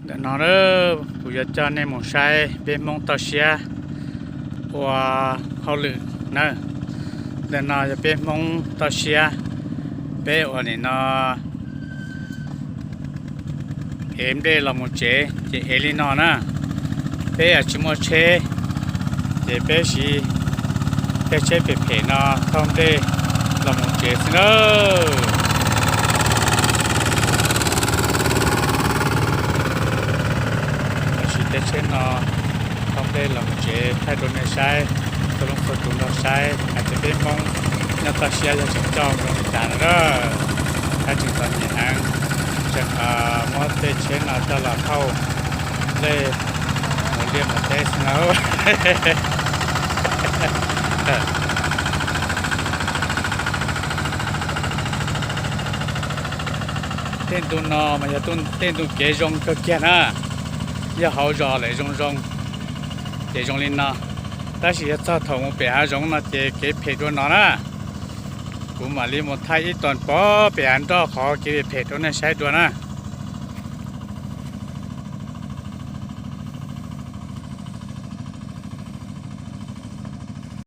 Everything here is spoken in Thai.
เดี๋ยวน้องเด้อผู้ยจารในหมู่ชายเป็นมงตอเชียว่าเขาหรือเนอะเดี๋ยวน้องจะเป็นมงตอเชียเป็นวันนี้น้องเอ็มได้ละมุเจเอลินอนะเป็นอาชิโมเชเจเป็นสีเป็นเชเป็นเพนอทอมได้ละมุเจสิเนอะเช่นนอทำได้ลำเจให้โดนในใช้ตัวลงตัวตุนเราใช้อาจจะเป็นมองนักตาเชียจะจับจ้องตรงนี้แต่ละถ้าจึงตอนนี้ฮะจะมอเตเช่นอาจจะหลับเข้าได้หมดเรียบหมดเทสแล้วเต้นตุนนอมันจะตุนเต้นตุนเกจงก็แก่นะ也好找来种种，这种人呐，但是也找头目别下种那给陪着那啦，古嘛里么他一段包别人到好给陪着那晒着呢。